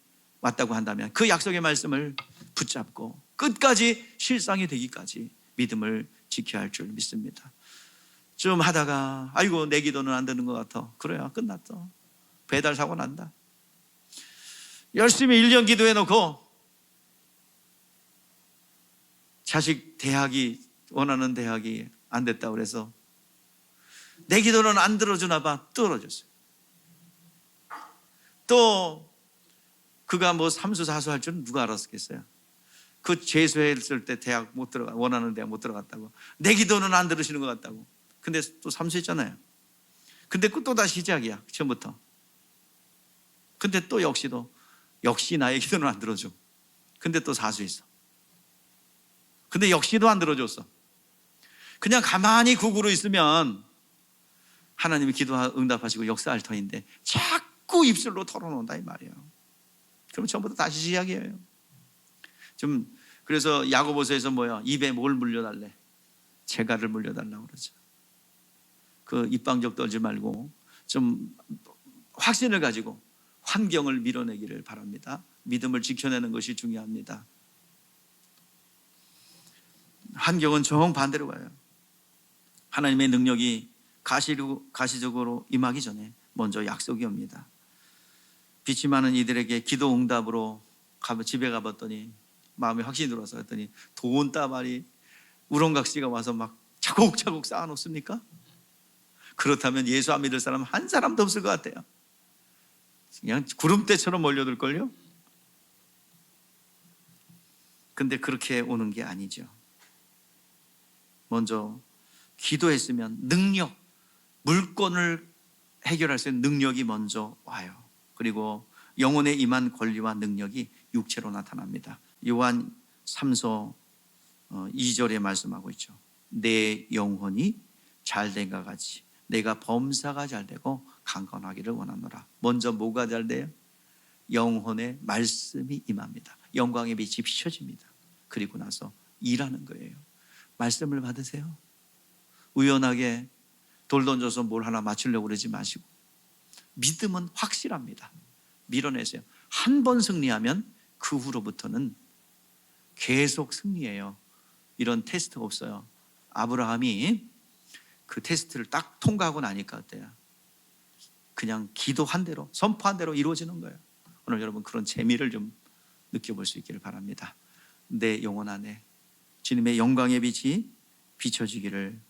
왔다고 한다면 그 약속의 말씀을 붙잡고 끝까지 실상이 되기까지 믿음을 지켜야 할 줄 믿습니다. 좀 하다가 아이고 내 기도는 안 되는 것 같아. 그래야 끝났어. 배달 사고 난다. 열심히 1년 기도해놓고 자식 원하는 대학이 안 됐다고 그래서 내 기도는 안 들어주나 봐. 떨어졌어요. 또 그가 뭐 삼수사수 할 줄은 누가 알았겠어요? 그 재수했을 때 대학 못 들어가, 원하는 대학 못 들어갔다고, 내 기도는 안 들으시는 것 같다고. 근데 또 삼수했잖아요. 근데 또 다시 시작이야, 처음부터. 근데 또 역시 나의 기도는 안 들어줘. 근데 또 사수했어. 근데 역시도 안 들어줬어. 그냥 가만히 국으로 있으면 하나님이 기도 응답하시고 역사할 터인데 자꾸 입술로 털어놓는다 이 말이에요. 그럼 처음부터 다시 시작이에요. 좀 그래서 야고보서에서 뭐야, 입에 뭘 물려달래? 재갈을 물려달라고 그러죠. 그 입방적 떨지 말고 좀 확신을 가지고 환경을 밀어내기를 바랍니다. 믿음을 지켜내는 것이 중요합니다. 환경은 정반대로 가요. 하나님의 능력이 가시적으로 임하기 전에 먼저 약속이 옵니다. 빛이 많은 이들에게 기도 응답으로 집에 가봤더니 마음에 확신이 들어서 했더니 돈다발이 우렁각시가 와서 막 차곡차곡 쌓아놓습니까? 그렇다면 예수 안 믿을 사람 한 사람도 없을 것 같아요. 그냥 구름대처럼 몰려들걸요? 근데 그렇게 오는 게 아니죠. 먼저 기도했으면 능력, 물건을 해결할 수 있는 능력이 먼저 와요. 그리고 영혼에 임한 권리와 능력이 육체로 나타납니다. 요한 3서 2절에 말씀하고 있죠. 내 영혼이 잘된과 같이 내가 범사가 잘되고 강건하기를 원하노라. 먼저 뭐가 잘돼요? 영혼의 말씀이 임합니다. 영광의 빛이 비춰집니다. 그리고 나서 일하는 거예요. 말씀을 받으세요. 우연하게 돌 던져서 뭘 하나 맞추려고 그러지 마시고, 믿음은 확실합니다. 밀어내세요. 한 번 승리하면 그 후로부터는 계속 승리해요. 이런 테스트가 없어요. 아브라함이 그 테스트를 딱 통과하고 나니까 어때요? 그냥 기도한 대로, 선포한 대로 이루어지는 거예요. 오늘 여러분 그런 재미를 좀 느껴볼 수 있기를 바랍니다. 내 영혼 안에 주님의 영광의 빛이 비춰지기를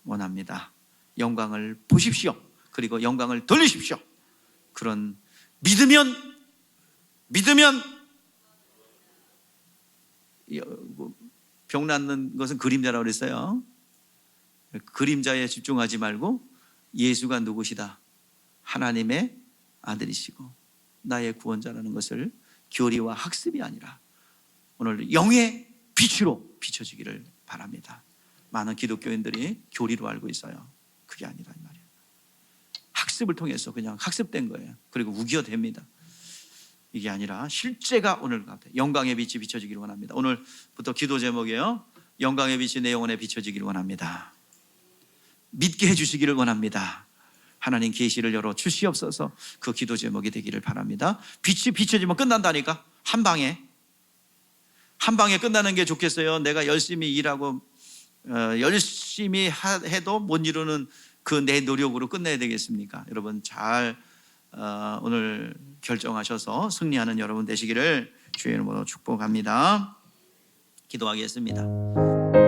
원합니다. 영광을 보십시오. 그리고 영광을 돌리십시오. 그런 믿으면 병 낫는 것은 그림자라고 그랬어요. 그림자에 집중하지 말고 예수가 누구시다? 하나님의 아들이시고 나의 구원자라는 것을 교리와 학습이 아니라 오늘 영의 빛으로 비춰지기를 바랍니다. 많은 기독교인들이 교리로 알고 있어요. 그게 아니라 이 말이에요. 학습을 통해서 그냥 학습된 거예요. 그리고 우겨댑니다. 이게 아니라 실제가 오늘 같아요. 영광의 빛이 비춰지기를 원합니다. 오늘부터 기도 제목이에요. 영광의 빛이 내 영혼에 비춰지기를 원합니다. 믿게 해주시기를 원합니다. 하나님 계시를 열어 주시옵소서. 그 기도 제목이 되기를 바랍니다. 빛이 비춰지면 끝난다니까. 한 방에 끝나는 게 좋겠어요? 내가 열심히 일하고 열심히 해도 못 이루는 그 내 노력으로 끝내야 되겠습니까? 여러분 잘 오늘 결정하셔서 승리하는 여러분 되시기를 주의 이름으로 축복합니다. 기도하겠습니다.